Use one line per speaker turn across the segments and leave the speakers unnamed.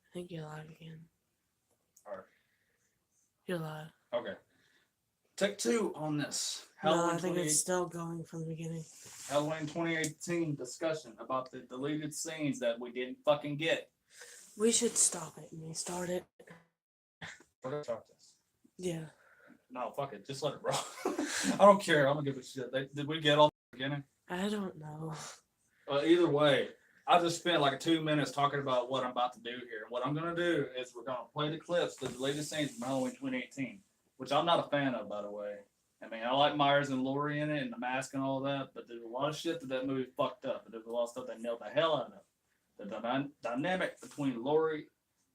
I think you're live again.
Alright.
You're live.
Okay. Take two on this.
No, I think it's still going from the beginning.
Halloween 2018 discussion about the deleted scenes that we didn't fucking get.
We should stop it and restart it.
We're gonna start this.
Yeah.
No, fuck it. Just let it roll. I don't care. I'm gonna give a shit. Did we get all the beginning?
I don't know.
Either way, I just spent like 2 minutes talking about what I'm about to do here. What I'm gonna do is we're gonna play the clips, the deleted scenes from Halloween 2018, which I'm not a fan of, by the way. I mean, I like Myers and Laurie in it and the mask and all that, but there's a lot of shit that movie fucked up. But there's a lot of stuff that nailed the hell out of it. The dynamic between Laurie,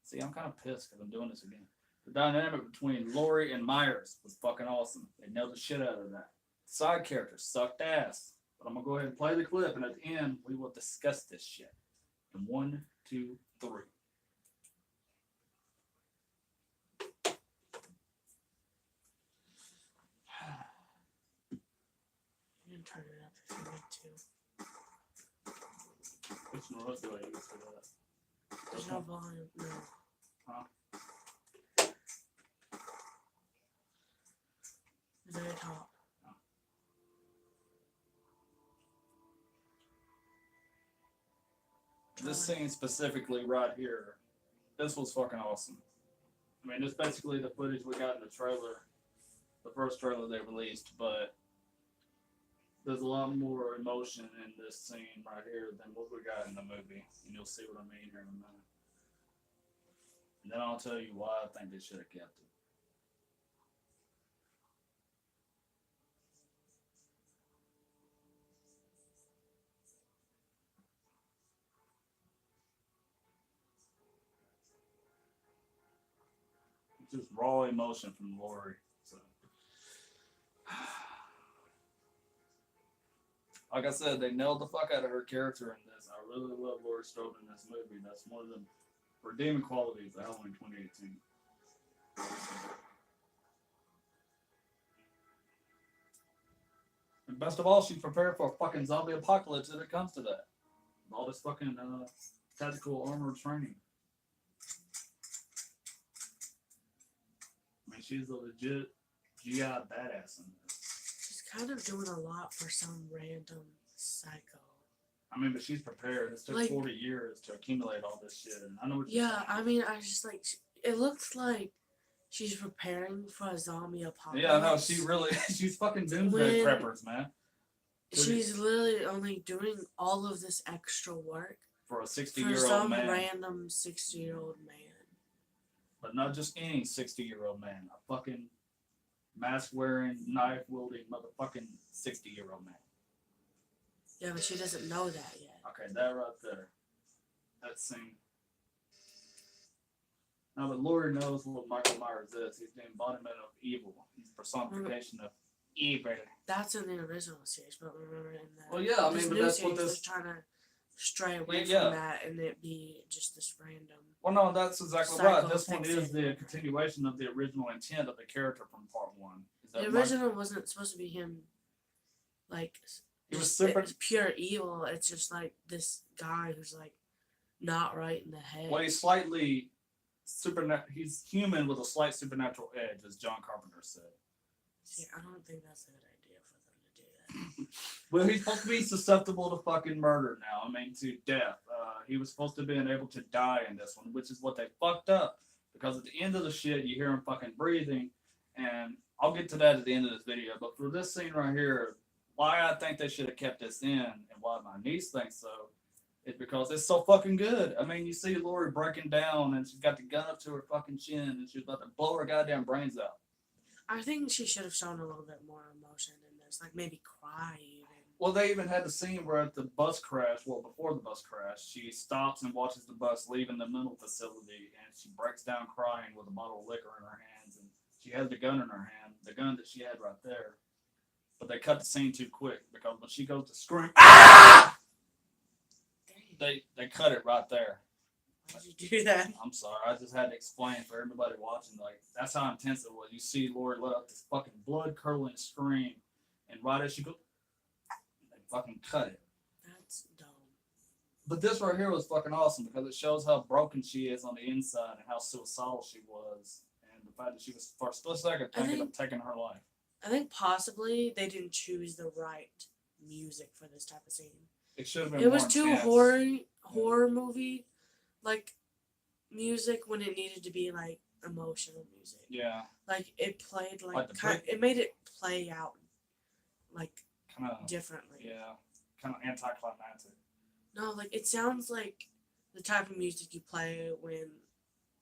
see, I'm kind of pissed because I'm doing this again. The dynamic between Laurie and Myers was fucking awesome. They nailed the shit out of that. Side characters sucked ass. But I'm gonna go ahead and play the clip, and at the end we will discuss this shit. In 1, 2, 3.
You can turn it up if you need to.
Which one do I use for that?
There's no volume. No.
Huh?
The very top.
This scene specifically right here, this was fucking awesome. I mean, it's basically the footage we got in the trailer, the first trailer they released, but there's a lot more emotion in this scene right here than what we got in the movie, and you'll see what I mean here in a minute. And then I'll tell you why I think they should have kept it. Just raw emotion from Laurie. So, like I said, they nailed the fuck out of her character in this. I really love Laurie Strode in this movie. That's one of the redeeming qualities of Halloween 2018. And best of all, she's prepared for a fucking zombie apocalypse if it comes to that. All this fucking tactical armor training. I mean, she's a legit GI badass in this.
She's kind of doing a lot for some random psycho.
I mean, but she's prepared. It took 40 years to accumulate all this shit, and I know what you're saying.
I mean, I just like it looks like she's preparing for a zombie apocalypse.
Yeah, no, she's fucking doomsday preppers, man.
She's literally only doing all of this extra work
for a 60-year-old man.
For some random 60-year-old man.
But not just any 60-year-old man. A fucking mask-wearing, knife-wielding, motherfucking 60-year-old man.
Yeah, but she doesn't know that yet.
Okay, that right there. That scene. Now that Laurie knows what Michael Myers is, he's the embodiment of evil. He's personification of evil.
That's in the original series, but remember in the
but that's what this...
They're trying to stray away from that and it be just this random...
Well, no, that's exactly right. This one is the continuation of the original intent of the character from part 1.
The original wasn't supposed to be him, like...
It was super...
It's pure evil. It's just like this guy who's like not right in the head.
Well, he's slightly he's human with a slight supernatural edge, as John Carpenter said.
See, I don't think that's a good idea for them to do that.
Well, he's supposed to be susceptible to fucking murder now. I mean, to death. He was supposed to be able to die in this one, which is what they fucked up. Because at the end of the shit, you hear him fucking breathing, and I'll get to that at the end of this video. But for this scene right here, why I think they should have kept this in, and why my niece thinks so, is because it's so fucking good. I mean, you see Laurie breaking down, and she's got the gun up to her fucking chin, and she's about to blow her goddamn brains out.
I think she should have shown a little bit more emotion in this, like maybe cry even.
Well, they even had the scene where at the bus crash, before the bus crash, she stops and watches the bus leaving the mental facility, and she breaks down crying with a bottle of liquor in her hands, and she has the gun in her hand, the gun that she had right there. But they cut the scene too quick, because when she goes to scream, ah! They cut it right there.
Why did you do that?
I'm sorry, I just had to explain for everybody watching. Like, that's how intense it was. You see Laurie let out this fucking blood-curdling scream, and right as she goes, they fucking cut it.
That's dumb.
But this right here was fucking awesome because it shows how broken she is on the inside and how suicidal she was, and the fact that she was for a split second thinking of taking her life.
I think possibly they didn't choose the right music for this type of scene.
It should have been.
It
more
was too
intense.
horror movie like music when it needed to be like emotional music.
Yeah.
Like it played
Like
it made it play out like
kind of
differently.
Yeah. Kind of anticlimactic.
No, like it sounds like the type of music you play when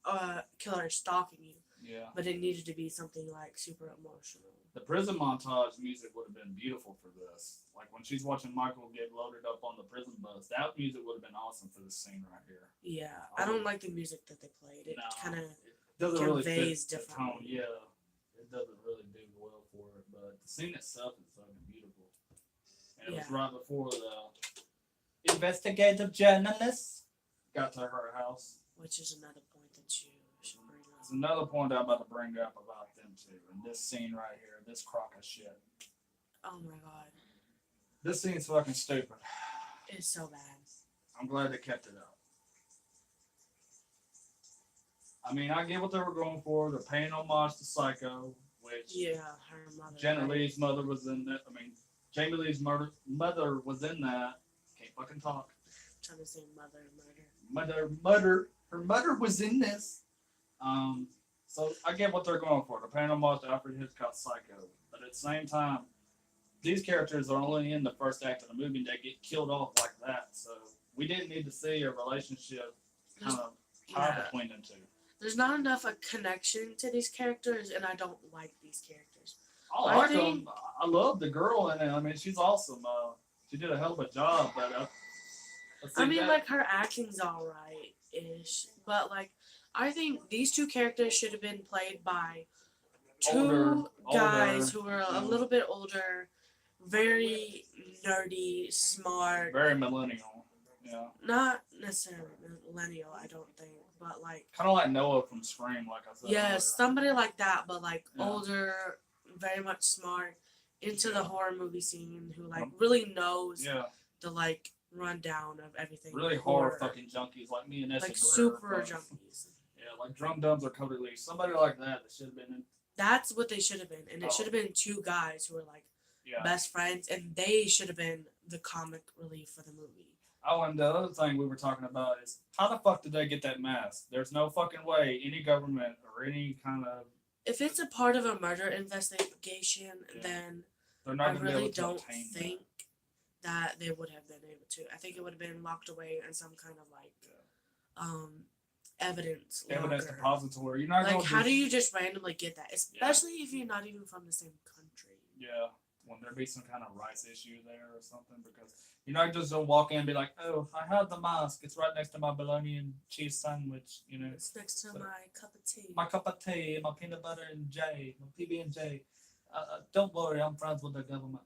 a killer is stalking you.
Yeah.
But it needed to be something like super emotional.
The prison montage music would have been beautiful for this. Like when she's watching Michael get loaded up on the prison bus, that music would have been awesome for this scene right here.
Yeah, I don't like the music that they played. It kind of
doesn't really fit the
differently.
tone. Yeah, it doesn't really do well for it. But the scene itself is fucking beautiful. And it was right before the investigative journalist got to her house.
Which is another point that you should bring up.
It's another point I'm about to bring up about them too. And this scene right here, this crock of shit.
Oh my god.
This scene's fucking stupid.
It's so bad.
I'm glad they kept it up. I mean, I get what they were going for. They're paying homage to Psycho, which
her mother.
Janet Leigh's mother was in that. I mean, Jamie Lee's mother was in that. Can't fucking talk.
I'm trying to say murder.
Her mother was in this. So I get what they're going for. They're paying homage to Alfred Hitchcock's Psycho, but at the same time, these characters are only in the first act of the movie and they get killed off like that. So we didn't need to see a relationship kind of tie between them two.
There's not enough a connection to these characters, and I don't like these characters.
I like them. I love the girl in it. I mean, she's awesome. She did a hell of a job, but
I mean, like her acting's alright-ish, but like I think these two characters should have been played by two guys who were a little bit older, very nerdy, smart,
very millennial. Yeah.
Not necessarily millennial, I don't think, but like
kind of like Noah from Scream, like I said.
Yeah, somebody like that, but like older, very much smart, into the horror movie scene, who like really knows the like rundown of everything.
Really horror fucking junkies like me and Essa
like super junkies.
Yeah, like Drum Dums or Cody Lee. Somebody like that should have been in.
That's what they should have been, and it should have been two guys who were like best friends, and they should have been the comic relief for the movie.
Oh, and the other thing we were talking about is how the fuck did they get that mask? There's no fucking way any government or any kind of.
If it's a part of a murder investigation, then
they're not
I
gonna
really
be able to
don't
obtain
think that they would have been able to. I think it would have been locked away in some kind of like evidence
depository. You're not
like how do you just randomly get that, especially if you're not even from the same country?
Yeah. When there be some kind of rights issue there or something, because you're not just gonna walk in and be like, "Oh, I have the mask. It's right next to my bologna and cheese sandwich." You know,
it's next to my cup of tea.
My cup of tea, my peanut butter and J, my PB and J. Don't worry, I'm friends with the government.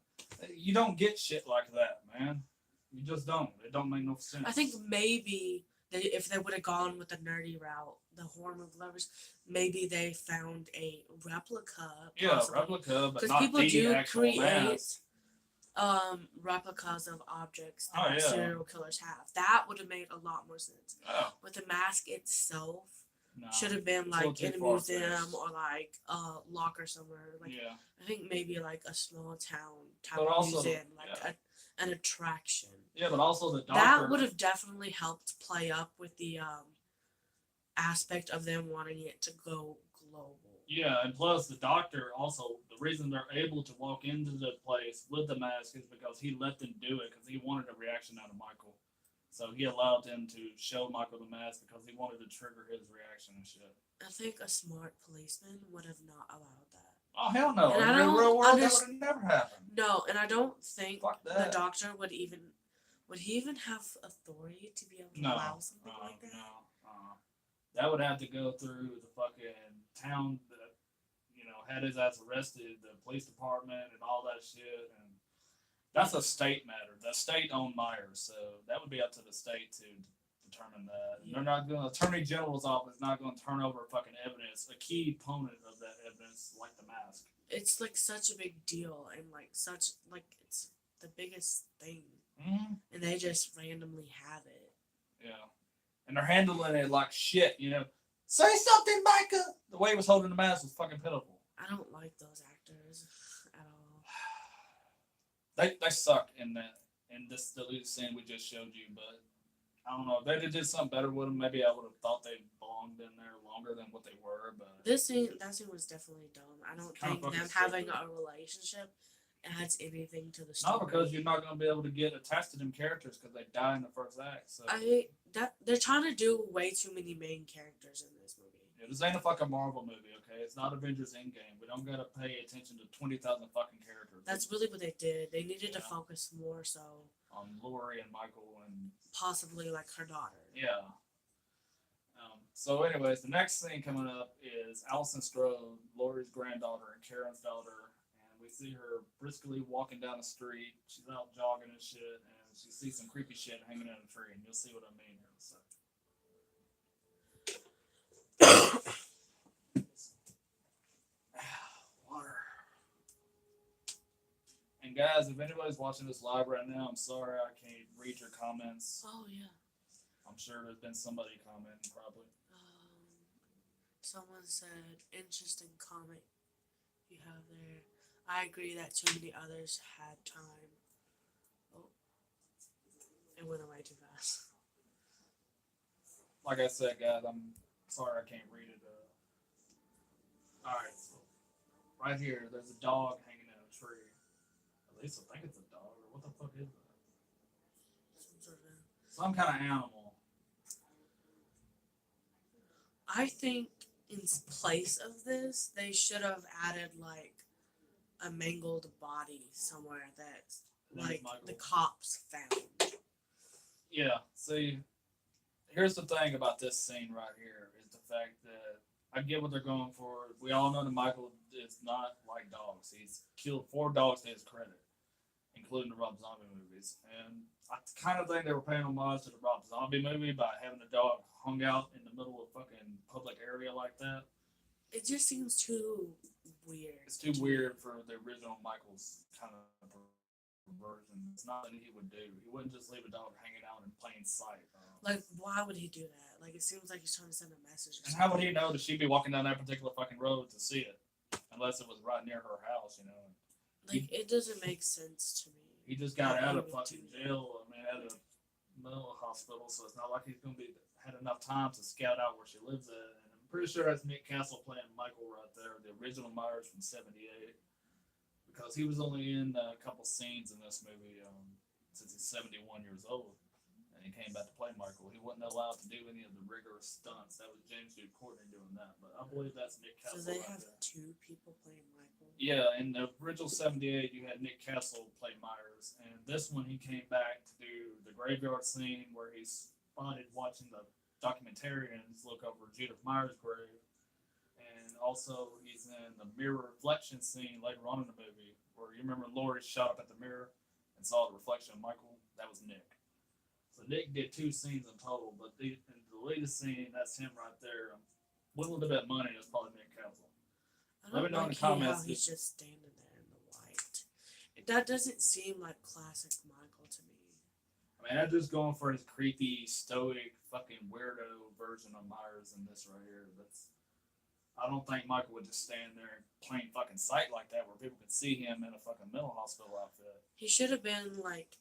You don't get shit like that, man. You just don't. It don't make no sense.
I think maybe if they would have gone with the nerdy route, the horror movie lovers, maybe they found a replica.
Yeah, replica, but not
people
the
do
actual
create
mask.
replicas of objects that serial killers have. That would have made a lot more sense.
Oh.
But the mask itself should have been like in a museum or like a locker somewhere. Like I think maybe like a small town type of museum, like an attraction.
Yeah, but also the doctor.
That would have definitely helped play up with the aspect of them wanting it to go global.
Yeah, and plus the doctor also, the reason they're able to walk into the place with the mask is because he let them do it because he wanted a reaction out of Michael. So he allowed them to show Michael the mask because he wanted to trigger his reaction and shit.
I think a smart policeman would have not allowed that.
Oh, hell no. In the real world, that would have never happened.
No, and I don't think the doctor would even... Would he even have authority to be able to allow something like that?
No. That would have to go through the fucking town that, had his ass arrested, the police department and all that shit. And that's a state matter. The state owned Myers, so that would be up to the state to determine that. Yeah. They're not going. Attorney General's office is not going to turn over fucking evidence, a key component of that evidence, like the mask.
It's like such a big deal, and like such it's the biggest thing, and they just randomly have it.
Yeah. And they're handling it like shit, you know. Say something, Micah! The way he was holding the mask was fucking pitiful.
I don't like those actors at all.
They suck in this deleted scene we just showed you, but I don't know. If they did something better with them, maybe I would have thought they belonged in there longer than what they were, but
That scene was definitely dumb. I don't think them having a relationship adds anything to the story.
not because you're not going to be able to get attached to them characters because they die in the first act. So
they're trying to do way too many main characters in this movie.
Yeah, this ain't a fucking Marvel movie, okay? It's not Avengers Endgame. We don't gotta pay attention to 20,000 fucking characters.
That's really what they did. They needed to focus more so
on Lori and Michael and
possibly like her daughter.
Yeah. So, anyways, the next thing coming up is Alison Strode, Lori's granddaughter and Karen's daughter, and we see her briskly walking down the street. She's out jogging and shit, and she sees some creepy shit hanging in a tree, and you'll see what I mean here in a second. Water. And guys, if anybody's watching this live right now, I'm sorry I can't read your comments.
Oh yeah.
I'm sure there's been somebody commenting probably.
Someone said, interesting comment you have there. I agree that too many others had time. Oh. It went away too fast.
Like I said, guys, I'm sorry I can't read it. Alright, so right here, there's a dog hanging in a tree. At least I think it's a dog, or what the fuck is that? Some kind of animal.
I think in place of this, they should have added like a mangled body somewhere that like the cops found.
Yeah, see, here's the thing about this scene right here is the fact that I get what they're going for. We all know that Michael is not like dogs. He's killed 4 dogs to his credit, including the Rob Zombie movies. And I kind of think they were paying homage to the Rob Zombie movie by having the dog hung out in the middle of fucking public area like that.
It just seems too weird.
It's too weird for the original Michael's kind of version. It's not that he would do. He wouldn't just leave a dog hanging out in plain sight.
Like, why would he do that? Like, it seems like he's trying to send a message.
And how would he know that she'd be walking down that particular fucking road to see it? Unless it was right near her house, you know.
Like, it doesn't make sense to me.
He just got out of fucking jail. I mean, out of mental hospital, so it's not like he's gonna be had enough time to scout out where she lives at. And I'm pretty sure that's Nick Castle playing Michael right there, the original Myers from '78, because he was only in a couple scenes in this movie since he's 71 years old, and he came back to play Michael. He wasn't allowed to do any of the rigorous stunts. That was James Duke Courtney doing that, but I believe that's Nick Castle.
So they have 2 people playing Michael?
Yeah, in the original '78, you had Nick Castle play Myers, and this one he came back to do the graveyard scene where he's spotted watching the documentarians look over Judith Myers' grave, and also he's in the mirror reflection scene later on in the movie where you remember Laurie shot up at the mirror and saw the reflection of Michael. That was Nick. So Nick did 2 scenes in total, but in the latest scene, that's him right there. Willing to bet money is probably Nick Castle.
I don't like how he's just standing there in the white. That doesn't seem like classic Michael to me.
I mean, I'm just going for his creepy, stoic, fucking weirdo version of Myers in this right here. I don't think Michael would just stand there in plain fucking sight like that where people could see him in a fucking mental hospital outfit.
He should have been like,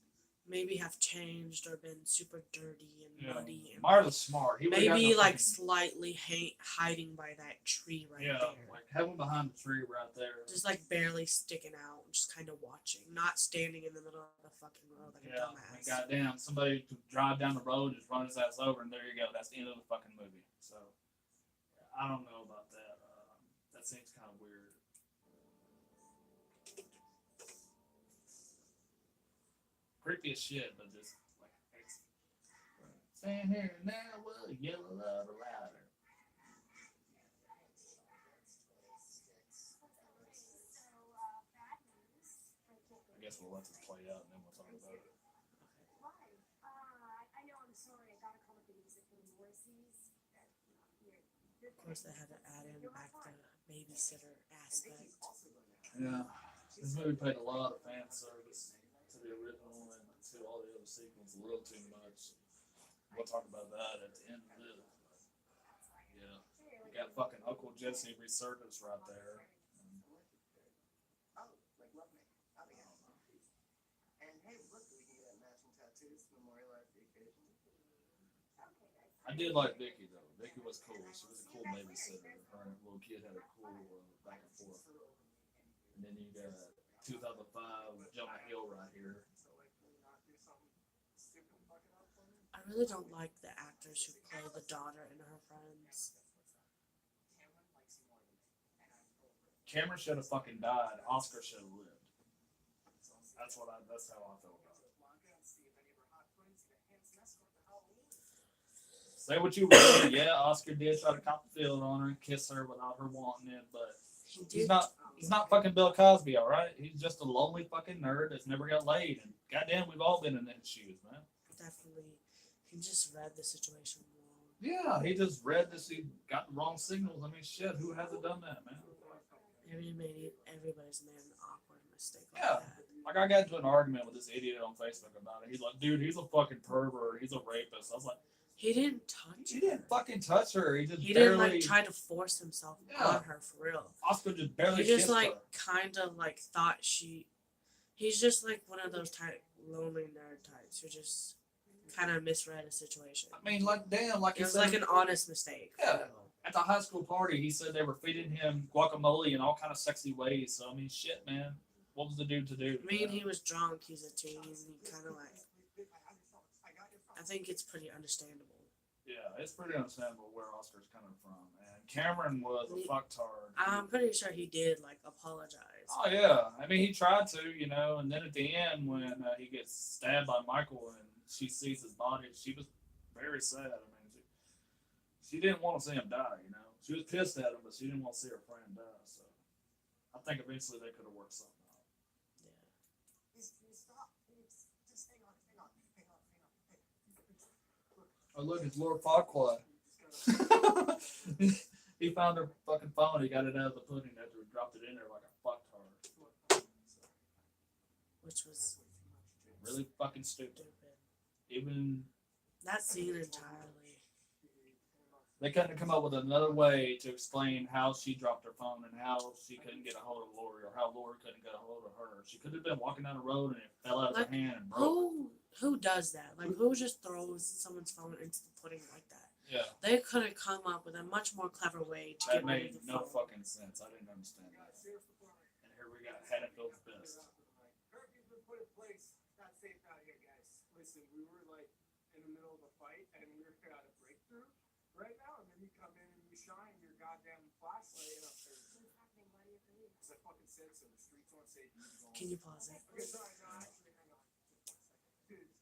maybe have changed or been super dirty and muddy. And
Myers is smart. He
maybe like slightly hiding by that tree right there.
Yeah, like have him behind the tree right there.
Just like barely sticking out, just kind of watching, not standing in the middle of the fucking road like a dumbass.
Goddamn, somebody could drive down the road and just run his ass over, and there you go. That's the end of the fucking movie. So I don't know about that. That seems kind of weird. Creepy as shit, but just like stand here now, will yell a little louder. I guess we'll let this play out and then we'll talk about it.
I know, I'm sorry, I gotta call up the music for the voices.
Of course, they had to add in back the babysitter aspect.
Yeah, this movie paid a lot of fan service to the original and to all the other sequels a little too much. we'll talk about that at the end of this. Yeah, we got fucking Uncle Jesse resurface right there. I did like Vicky though. Vicky was cool. She was a cool babysitter. Her and the little kid had a cool back and forth. And then you got 2005 Jonah Hill right here.
I really don't like the actors who play the daughter and her friends.
Cameron should have fucking died. Oscar should have lived. That's how I feel about it. Say what you will. Yeah, Oscar did try to cop the field on her and kiss her without her wanting it, but he's not fucking Bill Cosby, all right? He's just a lonely fucking nerd that's never got laid, and goddamn, we've all been in his shoes, man.
Definitely. He just read the situation wrong.
Yeah, he just read this. He got the wrong signals. I mean, shit, who hasn't done that, man?
Everybody's made an awkward mistake like
Yeah.
that.
Like, I got into an argument with this idiot on Facebook about it. He's like, dude, he's a fucking pervert. He's a rapist. I was like,
He didn't touch her.
he didn't fucking touch her. He just
He
barely.
didn't like try to force himself on her for real.
Oscar just barely
He just
kissed
like
her.
kind of like thought he's just like one of those lonely nerd types who just kind of misread a situation.
I mean, like, damn, like
It
he
was
said,
like an honest mistake.
Yeah. At the high school party, he said they were feeding him guacamole in all kind of sexy ways. So I mean, shit, man, what was the dude to do?
I mean, he was drunk. He's a teen. He kind of like. I think it's pretty understandable.
Yeah, it's pretty understandable where Oscar's coming from. And Cameron was a fucktard.
I'm pretty sure he did like apologize.
Oh yeah, I mean he tried to, you know, and then at the end when he gets stabbed by Michael and she sees his body, she was very sad. I mean, she didn't want to see him die, you know. She was pissed at him, but she didn't want to see her friend die. So I think eventually they could have worked something out. Oh look, it's Lord Farquaad. He found her fucking phone. He got it out of the pudding after he dropped it in there like a fucktard.
Which was
Really fucking stupid.
stupid.
Even
That scene entirely.
they couldn't come up with another way to explain how she dropped her phone and how she couldn't get a hold of Lori or how Lori couldn't get a hold of her. She could have been walking down the road and it fell out of her hand and broke.
Who does that? Like who just throws someone's phone into the pudding like that?
Yeah,
They could have come up with a much more clever way to
that
get rid
made
of the
no
phone.
fucking sense. I didn't understand that. And here we got Haddonfield's best.
Curfew's been put in place. It's not safe out here, guys. Listen, we were like in the middle of a fight and we were out a breakthrough right now, and then you come in and you shine your goddamn flashlight up there.
What's happening? Why do you have to leave?
Because I fucking said so. The streets aren't safe.
Can you pause it?
Okay, sorry, no, actually, hang on. Dude,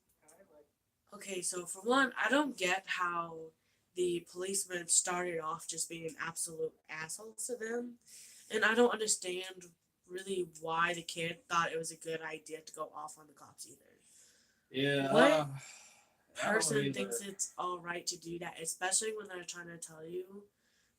Okay, so for one, I don't get how the policemen started off just being absolute assholes to them. And I don't understand really why the kid thought it was a good idea to go off on the cops either.
Yeah.
What
I don't
Person
either.
thinks it's alright to do that, especially when they're trying to tell you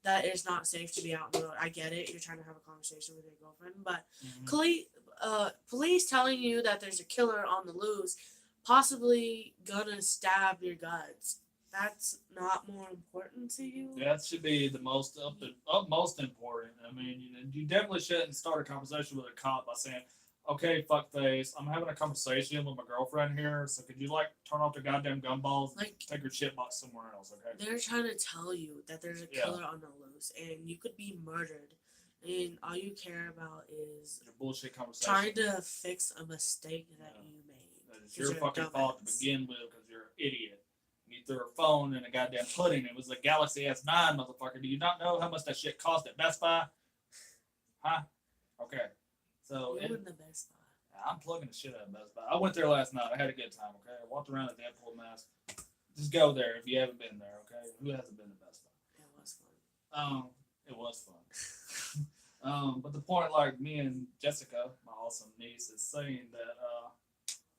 that it's not safe to be out in the road. I get it, you're trying to have a conversation with your girlfriend, but
Mhm.
police telling you that there's a killer on the loose, possibly gonna stab your guts. That's not more important to you.
That should be the most utmost important. I mean, you definitely shouldn't start a conversation with a cop by saying, "Okay, fuckface, I'm having a conversation with my girlfriend here, so could you like turn off the goddamn gumballs and
Like
take your shit box somewhere else, okay?"
they're trying to tell you that there's a
Yeah.
killer on the loose, and you could be murdered, and all you care about is
Your bullshit conversation.
trying to fix a mistake that
Yeah.
you made.
That is
'Cause
your
you're a
fucking fault to
dumbass.
begin with because you're an idiot. You threw a phone in a goddamn pudding. It was a Galaxy S9, motherfucker. Do you not know how much that shit cost at Best Buy? Huh? Okay. So
You in the Best Buy.
I'm plugging the shit out of Best Buy. I went there last night. I had a good time, okay? I walked around the Deadpool mask. Just go there if you haven't been there, okay? Who hasn't been to Best Buy?
It was fun.
It was fun. But the point, like me and Jessica, my awesome niece, is saying that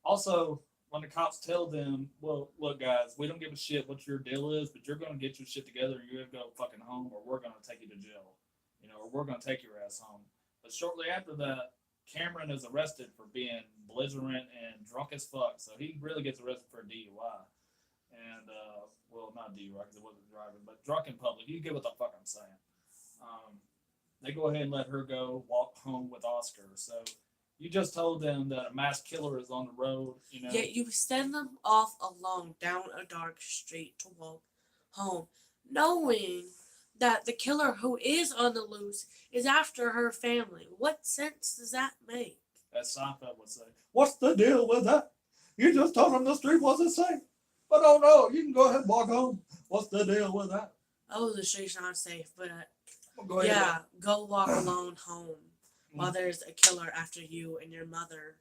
also when the cops tell them, well, look, guys, we don't give a shit what your deal is, but you're gonna get your shit together and you're gonna go fucking home, or we're gonna take you to jail, you know, or we're gonna take your ass home. But shortly after that, Cameron is arrested for being belligerent and drunk as fuck, so he really gets arrested for a DUI. and well, not DUI because it wasn't driving, but drunk in public. You get what the fuck I'm saying. They go ahead and let her go walk home with Oscar. So you just told them that a mass killer is on the road. You know.
Yet you send them off alone down a dark street to walk home, knowing that the killer who is on the loose is after her family. What sense does that make?
As Seinfeld would say, "What's the deal with that? You just told them the street wasn't safe. But oh no, you can go ahead and walk home. What's the deal with that?"
Oh, the street's not safe, but
Go ahead.
yeah, go walk alone home while there's a killer after you and your mother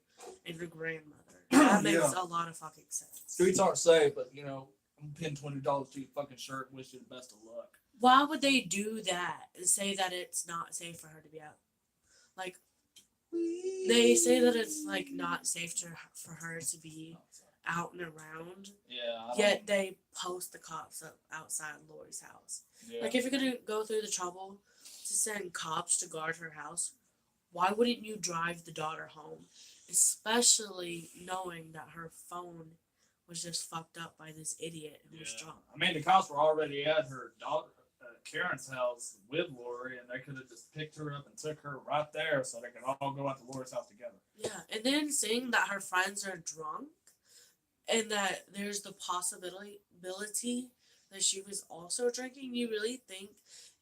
and your grandmother. That makes a lot of fucking sense.
Streets aren't safe, but you know, I'm pin $20 to your fucking shirt and wish you the best of luck.
Why would they do that and say that it's not safe for her to be out? Like, they say that it's like not safe for her to be out and around.
Yeah.
Yet they post the cops up outside Lori's house.
Yeah.
Like, if you're gonna go through the trouble to send cops to guard her house, why wouldn't you drive the daughter home? Especially knowing that her phone was just fucked up by this idiot who was drunk.
I mean, the cops were already at her daughter, Karen's house with Lori, and they could have just picked her up and took her right there so they could all go out to Lori's house together.
Yeah, and then seeing that her friends are drunk and that there's the possibility that she was also drinking, you really think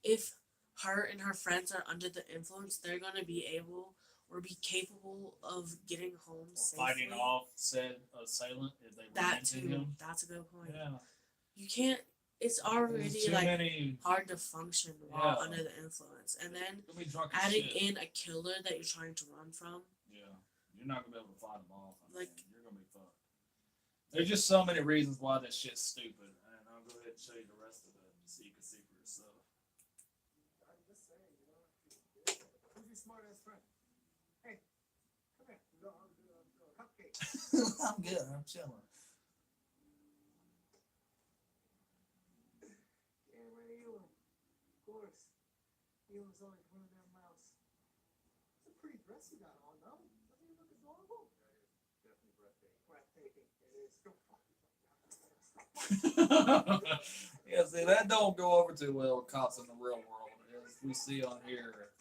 if her and her friends are under the influence, they're going to be able or be capable of getting home safely?
Fighting off said assailant if they ran into him.
That's a good point.
Yeah.
You can't. It's already
Too
like
many,
hard to function while under the influence, and then
be drunk as
adding
shit.
in a killer that you're trying to run from.
Yeah, you're not gonna be able to fight them off.
Like,
you're gonna be fucked. There's just so many reasons why this shit's stupid, and I'll go ahead and show you the rest of it so you can see for yourself.
I'm just saying, you know, who's your smart ass friend? Hey, come here. Cupcake.
I'm good. I'm chilling.
Yeah, where are you? Of course. You was only 20 damn miles. It's a pretty dress you got on, though. Doesn't he look adorable? That is definitely breathtaking. Breathtaking. It is. Go
Yeah, see, that don't go over too well with cops in the real world. As we see on here,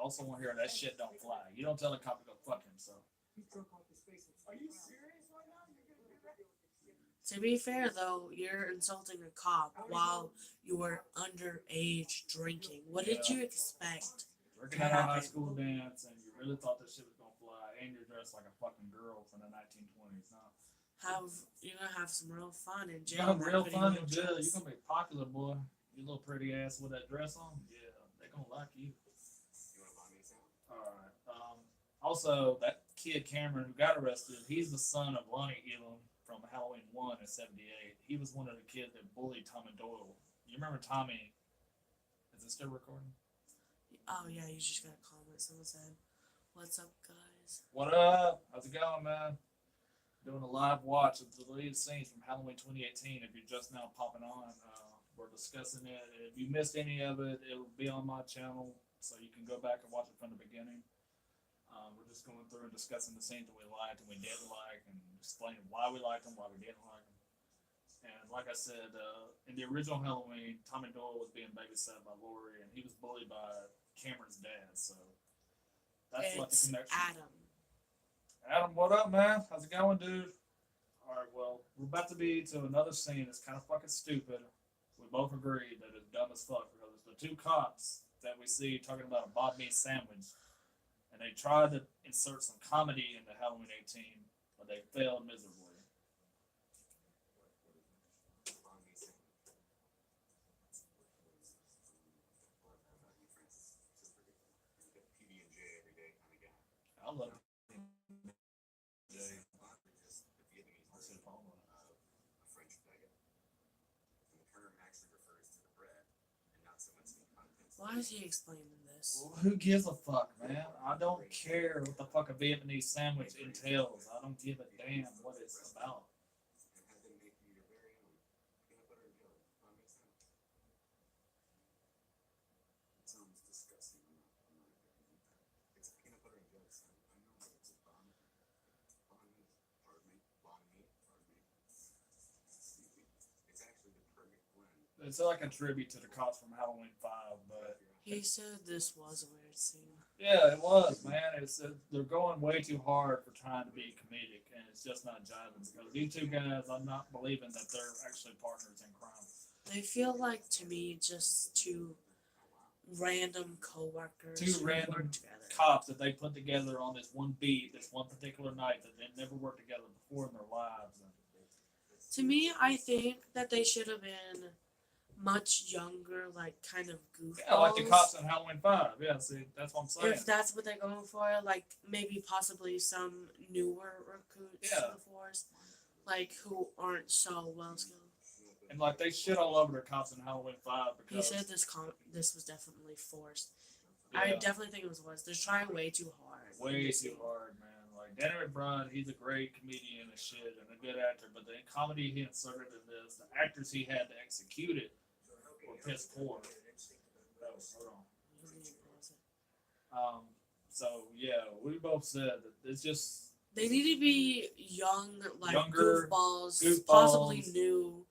also on here, that shit don't fly. You don't tell a cop to go fuck himself.
He's drunk off his face. Are you serious right now? You're gonna do that?
To be fair, though, you're insulting a cop while you were underage drinking. What did you expect?
Working at a high school dance, and you really thought this shit was gonna fly, and you're dressed like a fucking girl from the 1920s.
You're gonna have some real fun in
You're
jail.
gonna have real
pretty
fun
little
in jail.
dress.
You're gonna be popular, boy. You little pretty ass with that dress on. Yeah, they're gonna like you.
You wanna buy me some?
All right. Also, that kid Cameron who got arrested, he's the son of Lonnie Elam from Halloween 1 in '78. He was one of the kids that bullied Tommy Doyle. You remember Tommy? Is it still recording?
Oh yeah, you just got a comment. Someone said, "What's up, guys?"
What up? How's it going, man? Doing a live watch of the deleted scenes from Halloween 2018. If you're just now popping on, we're discussing it. If you missed any of it, it'll be on my channel, so you can go back and watch it from the beginning. We're just going through and discussing the scenes that we liked and we didn't like, and explaining why we liked them, why we didn't like them. And like I said, in the original Halloween, Tommy Doyle was being babysat by Lori, and he was bullied by Cameron's dad. So that's what the
It's
connection.
Adam.
Adam, what up, man? How's it going, dude? All right, well, we're about to be to another scene that's kind of fucking stupid. We both agree that it's dumb as fuck because it's the two cops that we see talking about a banh mi sandwich, and they tried to insert some comedy into Halloween 18, but they failed miserably. I love it.
Why is he explaining this?
Well, who gives a fuck, man? I don't care what the fuck a Vietnamese sandwich entails. I don't give a damn what it's about. it's like a tribute to the cops from Halloween 5, but
He said this was a weird scene.
yeah, it was, man. They're going way too hard for trying to be comedic, and it's just not jiving because these two guys, I'm not believing that they're actually partners in crime.
They feel like to me just two random coworkers
Two
who
random
work together.
Cops that they put together on this one beat, this one particular night that they never worked together before in their lives. And
To me, I think that they should have been much younger, like kind of goofballs.
yeah, like the cops in Halloween 5. Yeah, see, that's what I'm saying.
If that's what they're going for, like maybe possibly some newer recruits
Yeah.
to the force, like who aren't so well skilled.
And like they shit all over their cops in Halloween 5
He
because
said this was definitely forced. I
yeah,
definitely think it was forced. They're trying way too hard.
way too hard, man. Like Danny McBride, he's a great comedian and shit and a good actor, but the comedy he inserted in this, the actors he had to execute it were piss poor. Hold on. So yeah, we both said that it's just
They need to be young, like
Younger,
goofballs, possibly new,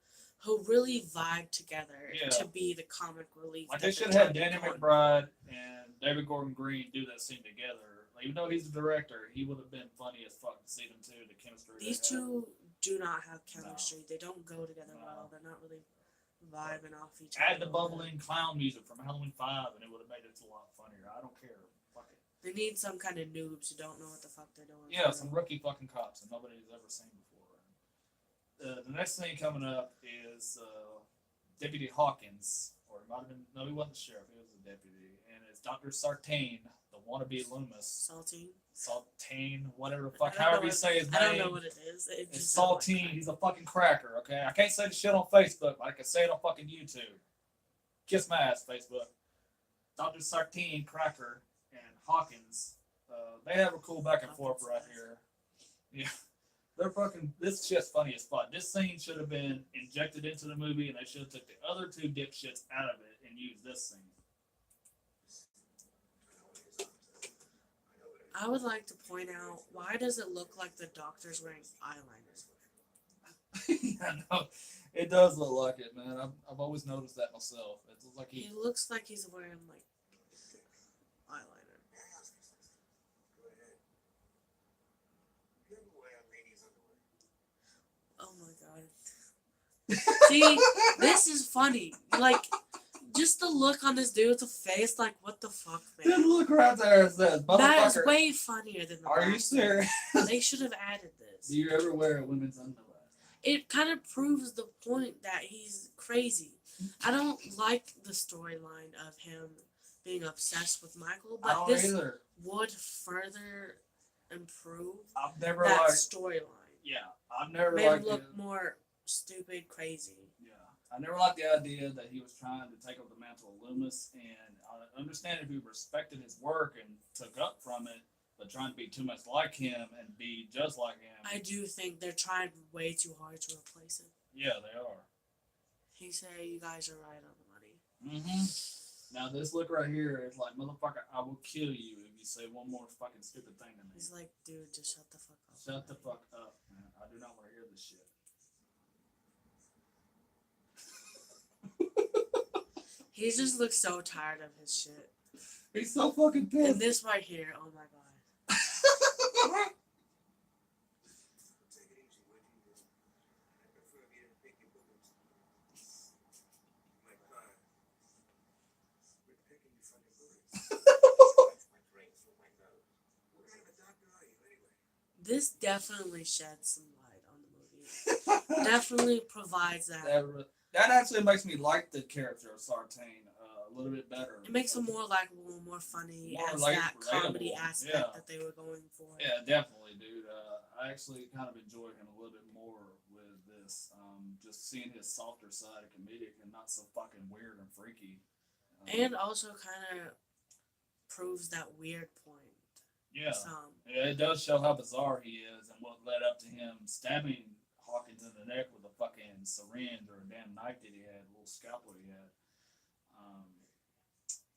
who really vibe together
Yeah.
to be the comic relief.
like
that
they
they're
should have
trying to
Danny
go on.
McBride and David Gordon Green do that scene together. Like, even though he's the director, he would have been funny as fuck to see them two, the chemistry.
These
they have.
two do not have chemistry. They don't go together
No.
well. They're not really vibing off each
Add
other.
the bubbling clown music from Halloween 5 and it would have made it a lot funnier. I don't care. Fuck it.
They need some kind of noobs who don't know what the fuck they're doing.
Yeah, some rookie fucking cops that nobody's ever seen before. The next thing coming up is Deputy Hawkins, or it might have been, no, he wasn't the sheriff, he was the deputy, and it's Dr. Sartain, the wannabe Loomis.
Saltine.
Saltain, whatever the fuck,
I don't know
however you
what-
say his name.
I don't know what it is. It
It's
just sounds like
Saltine,
crack.
he's a fucking cracker, okay? I can't say the shit on Facebook, but I can say it on fucking YouTube. Kiss my ass, Facebook. Dr. Sartain, Cracker, and Hawkins, they have a cool back and forth
Hawkins'
right
ass.
here. Yeah. They're fucking, this shit's funny as fuck. This scene should have been injected into the movie, and they should have took the other two dipshits out of it and used this scene.
I would like to point out, why does it look like the doctor's wearing eyeliner?
I know. It does look like it, man. I've always noticed that myself. It looks like
He looks like he's wearing like eyeliner. Oh my god. See, this is funny. Like, just the look on this dude's face, like, what the fuck,
Just
man?
look right there. It says,
That is
motherfucker.
way funnier than the
Are you
last
serious?
one. They should have added this.
Do you ever wear women's underwear?
It kind of proves the point that he's crazy. I don't like the storyline of him being obsessed with Michael,
I
but
don't
this
either.
would further improve
I've never
that
liked.
storyline.
Yeah, I've never
Made him
liked
look
it.
more stupid, crazy.
Yeah, I never liked the idea that he was trying to take over the mantle of Loomis, and I understand if he respected his work and took up from it, but trying to be too much like him and be just like him.
I do think they're trying way too hard to replace him.
Yeah, they are.
He said, "You guys are right on the money."
Mm-hmm. Now this look right here is like, motherfucker, I will kill you if you say one more fucking stupid thing to me.
He's like, "Dude, just shut the fuck up."
Shut the fuck up, man. I do not want to hear this shit.
He just looks so tired of his shit.
He's so fucking
And
pissed.
this right here, oh my god. This definitely sheds some light on the movie. Definitely provides that.
That actually makes me like the character of Sartain a little bit better.
It makes him more likable, more funny,
More
as
like
that comedy
relatable,
aspect
yeah.
that they were going for.
Yeah, definitely, dude. I actually kind of enjoy him a little bit more with this. Just seeing his softer side of comedic and not so fucking weird and freaky.
And also kind of proves that weird point.
Yeah.
Some.
Yeah, it does show how bizarre he is and what led up to him stabbing Hawkins in the neck with a fucking syringe or a damn knife that he had, a little scalpel he had.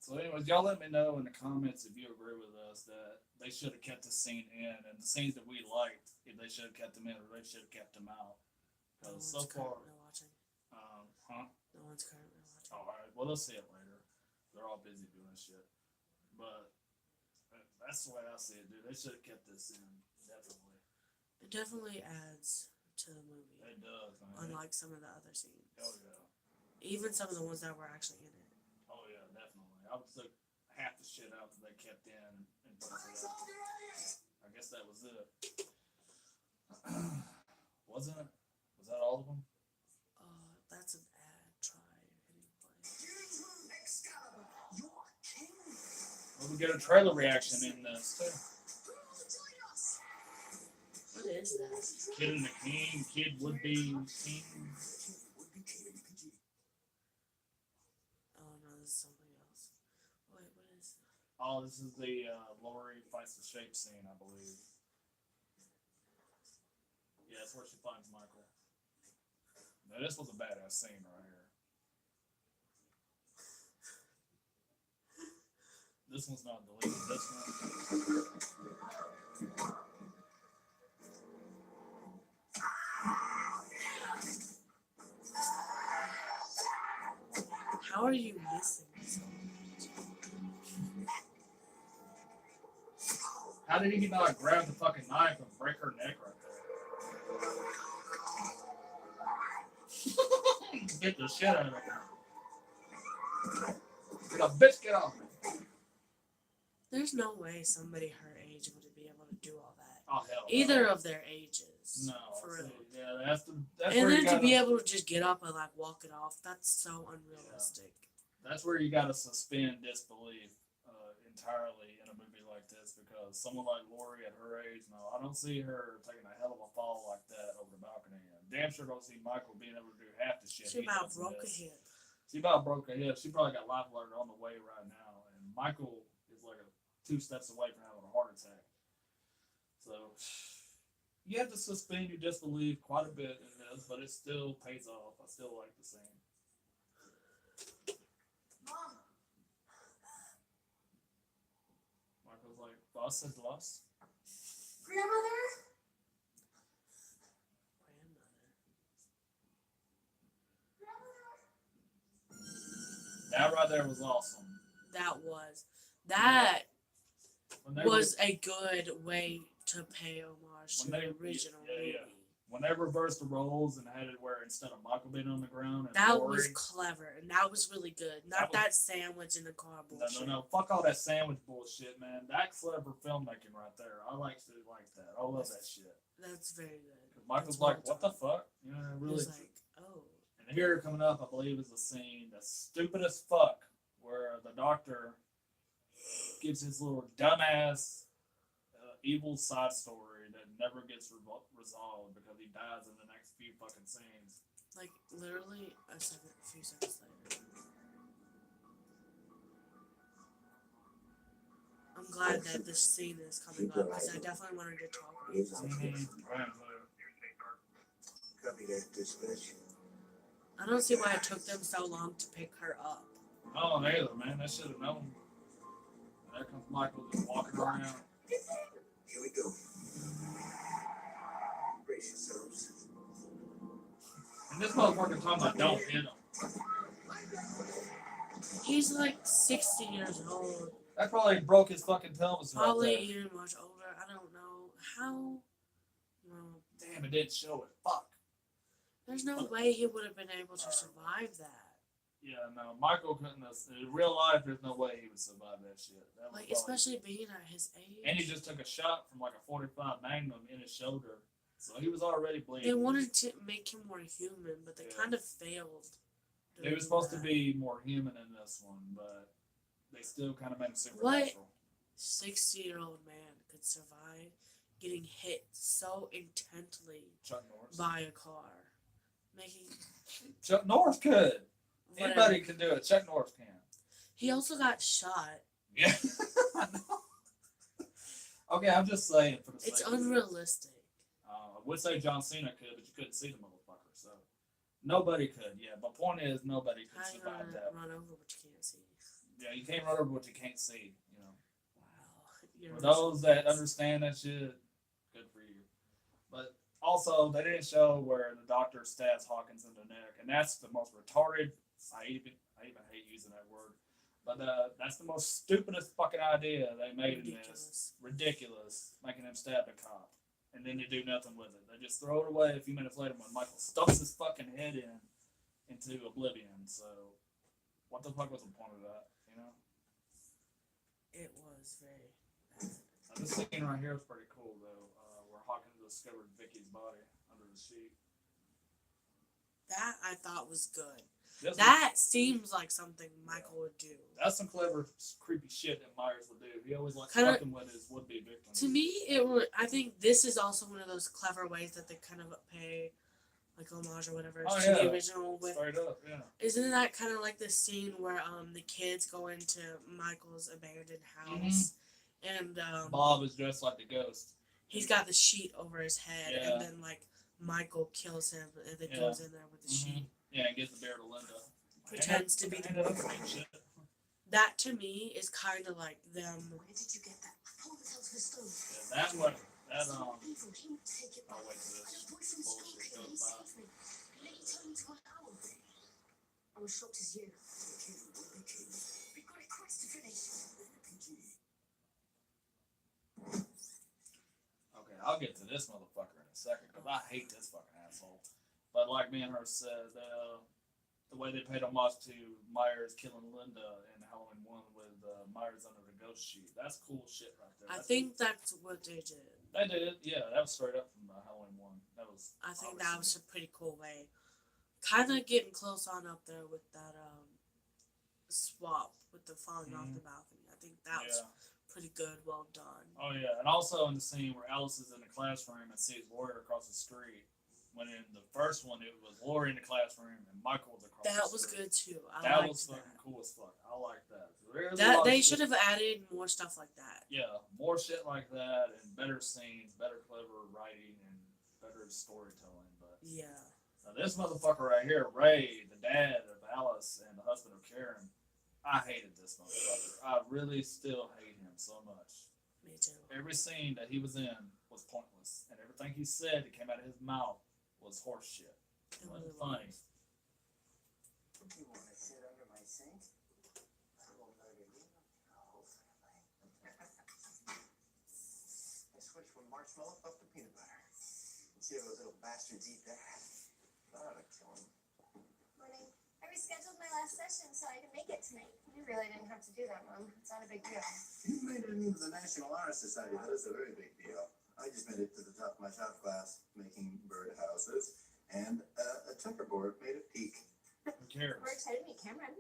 So anyways, y'all let me know in the comments if you agree with us that they should have kept the scene in, and the scenes that we liked, if they should have kept them in or they should have kept them out. Because so
It's
far,
currently watching.
huh?
No one's currently watching.
All right. Well, they'll see it later. They're all busy doing shit. But that's the way I see it, dude. They should have kept this in. Definitely.
It definitely adds to the movie,
It does, man.
unlike some of the other scenes.
Oh yeah.
Even some of the ones that were actually in it.
Oh yeah, definitely. I would took half the shit out that they kept in and put it out. I guess that was it. Wasn't it? Was that all of them?
That's an ad. Try hitting play.
Well, we get a trailer reaction in this too.
What is that?
Kid and the King, Kid would be King.
Oh no, this is something else. Wait, what is that?
Oh, this is the Lori fights the shape scene, I believe. Yeah, that's where she finds Michael. Now, this was a badass scene right here. This one's not deleted. This one.
How are you missing so much?
How did he not grab the fucking knife and break her neck right there? Get the shit out of her. Get a bitch, get off me.
There's no way somebody her age would be able to do all that.
Oh, hell no.
Either of their ages.
No.
For real.
Yeah, that's
And
where
then
you
to
gotta,
be able to just get up and like walk it off, that's so unrealistic.
that's where you gotta suspend disbelief entirely in a movie like this, because someone like Lori at her age, no, I don't see her taking a hell of a fall like that over the balcony. And damn sure don't see Michael being able to do half the shit.
She
he
about
does in
broke a
this.
hip.
She about broke her hip. She probably got life alert on the way right now, and Michael is like 2 steps away from having a heart attack. So you have to suspend your disbelief quite a bit in this, but it still pays off. I still like the scene. Michael's like, "Was is los?"
Grandmother?
That right there was awesome.
That
When they
was a good way to pay homage to
When
the
they-
original
yeah,
movie.
yeah. When they reversed the roles and had it where instead of Michael being on the ground and
That
Lori,
was clever, and that was really good. Not that sandwich in the car bullshit.
no, fuck all that sandwich bullshit, man. That's clever filmmaking right there. I like shit like that. I love that shit.
That's very good.
'Cause Michael's
That's
like,
well
what the
done.
fuck? You know,
He
really.
was like, oh.
And here coming up, I believe, is a scene that's stupid as fuck, where the doctor gives his little dumbass evil side story that never gets resolved because he dies in the next few fucking scenes.
Like, literally a few seconds later. I'm glad that this scene is coming up, because I definitely wanted to talk about it.
Copy that dispatch.
I don't see why it took them so long to pick her up.
Oh, neither, man. They should have known. There comes Michael just walking around.
Here we go. Brace yourselves.
And this motherfucker talking about don't hit him.
He's like 60 years old.
That probably broke his fucking pelvis right
Probably
there.
even much older. I don't know. How? No.
Damn, it didn't show it. Fuck.
There's no way he would have been able to survive that.
Yeah, no, Michael couldn't have. In real life, there's no way he would survive that shit. That was
Like,
probably-
especially being at his age.
And he just took a shot from like a 45 Magnum in his shoulder. So he was already bleeding.
They wanted to make him more human, but they
Yeah.
kind of failed.
He was supposed to be more human in this one, but they still kind of made him supernatural.
60-year-old man could survive getting hit so intently
Chuck Norris.
by a car. Making
Chuck Norris could.
whatever.
Anybody can do it. Chuck Norris can.
He also got shot.
Yeah. I know. Okay, I'm just saying for the
It's
sake of it.
unrealistic.
I would say John Cena could, but you couldn't see the motherfucker, so nobody could. Yeah, but point is nobody could
How you
survive
gonna
that.
run over what you can't see?
Yeah, you can't run over what you can't see. You know,
Wow. You're
for those that understand that shit, good for you. But also, they didn't show where the doctor stabs Hawkins in the neck, and that's the most retarded I even hate using that word. But that's the most stupidest fucking idea they made in this. Ridiculous. Making him stab the cop. And then they do nothing with it. They just throw it away a few minutes later when Michael stuffs his fucking head into oblivion. So, what the fuck was the point of that? You know?
It was very bad.
This scene right here is pretty cool, though. Where Hawkins discovered Vicky's body under the sheet.
That I thought was good.
This
That seems like something Michael would do.
That's some clever, creepy shit that Myers would do. He always likes
Kinda-
fucking with his would-be victims.
To me, I think this is also one of those clever ways that they kind of pay like homage or whatever
Oh,
to
yeah.
the original. With
Straight up, yeah.
isn't that kind of like the scene where the kids go into Michael's abandoned house and
Bob is dressed like the ghost.
he's got the sheet over his head
Yeah.
and then like Michael kills him and then
Yeah.
goes in there with the sheet.
Yeah, and gives the bear to Linda.
Pretends to be the boyfriend.
Shit.
That to me is kind of like them.
Where did you get that? I pulled it out of the stove.
Yeah, that one, that
Evil, he won't take it
I'll
back.
wait till
I
this
got boyfriend
bullshit
spoken,
goes
he
by.
saved me. And then he turned into an owl. I was shocked as you. We've got a quest to finish.
Okay, I'll get to this motherfucker in a second because I hate this fucking asshole. But like me and her said, the way they paid homage to Myers killing Linda in Halloween 1 with Myers under the ghost sheet, that's cool shit right there.
I
That's
think that's what they did.
They did, yeah. That was straight up from Halloween 1. That was.
I think that was a pretty cool way. Kind of getting close on up there with that swap with the falling off the balcony. I think that was pretty good. Well done.
Oh yeah, and also in the scene where Alice is in the classroom and sees Lori across the street. When in the first one it was Lori in the classroom and Michael was across
That
the
was
street.
good too.
That
liked
was fucking cool as fuck. I like that. There's a
That
lot of
they
shit-
should have added more stuff like that.
Yeah, more shit like that and better scenes, better clever writing, and better storytelling. But
Yeah.
now this motherfucker right here, Ray, the dad of Alice and the husband of Karen, I hated this motherfucker. I really still hate him so much.
Me too.
Every scene that he was in was pointless, and everything he said that came out of his mouth was horse shit. It wasn't funny.
You want to sit under my sink? I won't murder you. No, I switched from marshmallow puff to peanut butter. See those little bastards eat that. I ought to kill them.
Morning. I rescheduled my last session so I could make it tonight. You really didn't have to do that, Mom. It's not a big deal.
You made it into the National Honor Society. That is a very big deal. I just made it to the top of my shop class making bird houses, and a checkerboard made it peak.
Who cares?
We're excited to meet Cameron.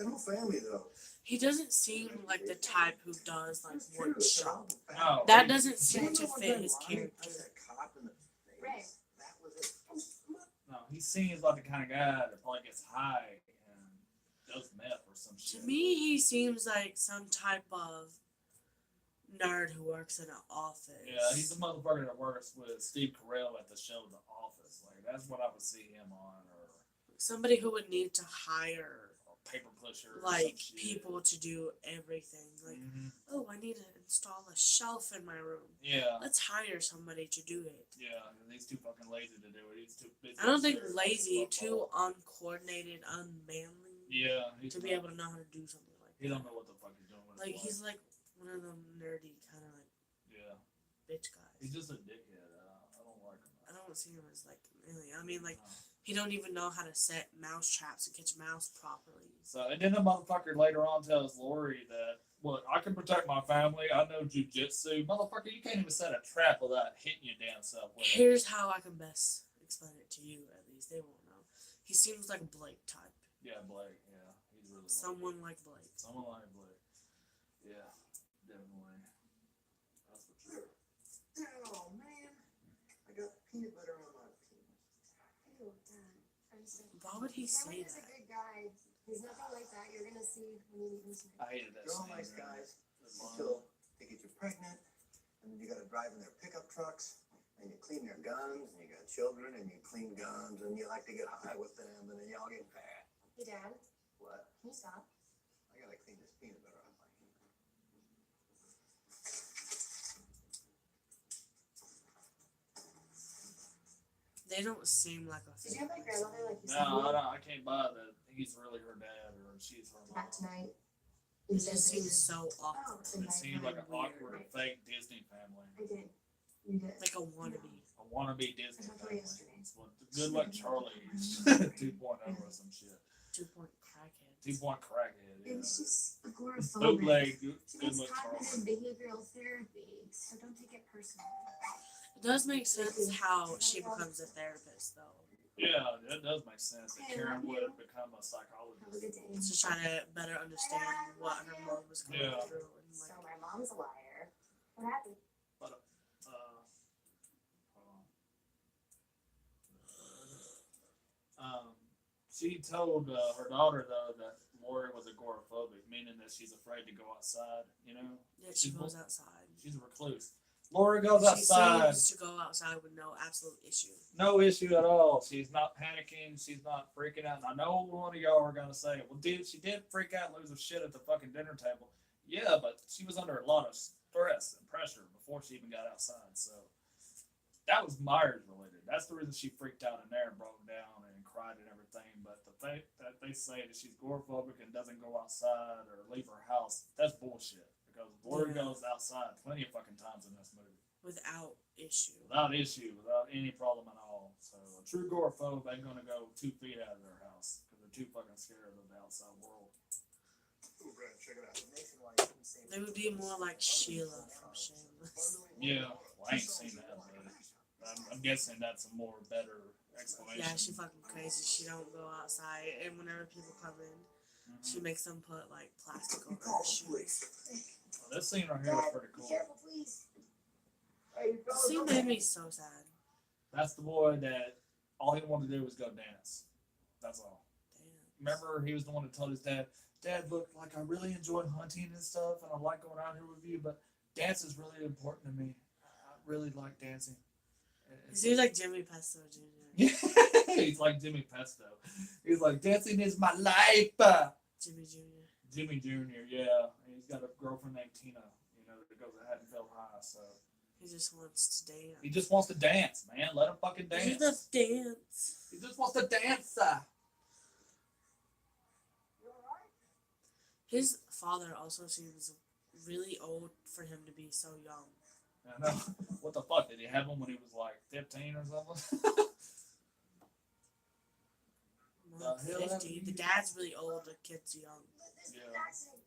The whole family, though.
He doesn't seem like the type who does like one shot.
No,
That doesn't seem to fit his character.
Cop in the face.
Right.
That was it.
no, he seems like the kind of guy that probably gets high and does meth or some shit.
To me, he seems like some type of nerd who works in an office.
Yeah, he's the motherfucker that works with Steve Carell at the show The Office. Like that's what I would see him on, or
Somebody who would need to hire
Paper Pusher, or
like
some shit.
people to do everything. Like,
Mhm.
oh, I need to install a shelf in my room.
Yeah,
Let's hire somebody to do it.
yeah. And he's too fucking lazy to do it. He's too busy.
I don't think
upstairs
lazy,
watching
too
football.
uncoordinated, unmanly
Yeah, he's
to be able to know how to do something like
He
that.
don't know what the fuck he's doing. With
Like
his
he's
life.
like one of them nerdy kind of like
Yeah,
bitch guys.
he's just a dickhead. I don't like him.
I don't see him as like really. I mean, like
No.
he don't even know how to set mouse traps and catch mouse properly.
So, and then the motherfucker later on tells Lori that, look, I can protect my family. I know jujitsu. Motherfucker, you can't even set a trap without hitting your damn self with it.
Here's how I can best explain it to you. At least they won't know. He seems like a Blake type.
Yeah, Blake. Yeah, he's really
Someone like Blake.
Someone like Blake. Yeah, definitely. That's for sure.
Oh, man. I got peanut butter on my peanut.
Ew, Dad. I'm so...
Why would he say
Cameron is a
that?
good guy. He's nothing like that. You're gonna see when you meet him tonight.
I hated that
They're all
scene.
nice
man.
guys
The mom.
until they get you pregnant, and then you gotta drive in their pickup trucks, and you clean their guns, and you got children, and you clean guns, and you like to get high with them, and then y'all get fat.
Hey, Dad.
What?
Can you stop?
I gotta clean this peanut butter off my hand.
They don't seem like a
Did you have my
family.
grandmother like you
No,
said?
I can't buy that. He's really her dad or she's her mom.
Not tonight.
It just seems so awkward.
It seems like an awkward, fake Disney family.
I did. You did.
Like a wannabe.
A wannabe Disney
I saw
family.
yesterday.
Well, good luck Charlie 2.0 or some shit.
2-point crackhead.
2-point crackhead.
It was
Yeah.
just agoraphobic.
Bootleg.
She
Good
needs
luck Charlie.
cognitive behavioral therapy, so don't take it personally.
It does make sense how she becomes a therapist, though.
Yeah, that does make sense. That
Okay,
Karen
love
would
you.
become a
Have a
psychologist.
good day.
To try to better understand what her mom was going
Yeah.
through. And
So
like,
my mom's a liar. What happened?
Hold on. She told her daughter though that Lori was agoraphobic, meaning that she's afraid to go outside. You know,
yeah, she goes outside.
she's a recluse. Lori goes
She
outside,
seems to go outside with no absolute issue.
no issue at all. She's not panicking. She's not freaking out. And I know one of y'all are gonna say, "Well, dude, she did freak out, and lose her shit at the fucking dinner table." Yeah, but she was under a lot of stress and pressure before she even got outside. So that was Myers related. That's the reason she freaked out in there and broke down and cried and everything. But the fact that they say that she's agoraphobic and doesn't go outside or leave her house, that's bullshit. Because Lori
Yeah.
goes outside plenty of fucking times in this movie.
Without issue.
Without issue, without any problem at all. So a true agoraphobe ain't gonna go 2 feet out of their house because they're too fucking scared of the outside world.
Ooh, Brad, check it out. Nationwide, you can save
They would be more like Sheila from Shameless.
Yeah, well, I ain't seen that, but I'm guessing that's a more better explanation.
Yeah, she fucking crazy. She don't go outside, and whenever people come in,
Mhm.
she makes them put like plastic over their shoes.
Well, this scene right here is pretty
Be
cool.
careful, please.
The scene made me so sad.
That's the boy that all he wanted to do was go dance. That's all.
Damn.
Remember, he was the one that told his dad, "Dad, look, like I really enjoy hunting and stuff, and I like going out here with you, but dance is really important to me. I really like dancing."
He seems like Jimmy Pesto Jr.
Yeah, he's like Jimmy Pesto. He's like, dancing is my life.
Jimmy Jr.
Jimmy Jr., yeah. And he's got a girlfriend named Tina, you know, that goes to Haddonfield High, so.
He just wants to dance.
He just wants to dance, man. Let him fucking
He
dance.
loves dance.
He just wants to dance.
His father also seems really old for him to be so young.
I know. What the fuck? Did he have him when he was like 15 or something?
More
The hell
50. The
happened?
dad's really old, the kid's young.
There's
Yeah.
been an accident.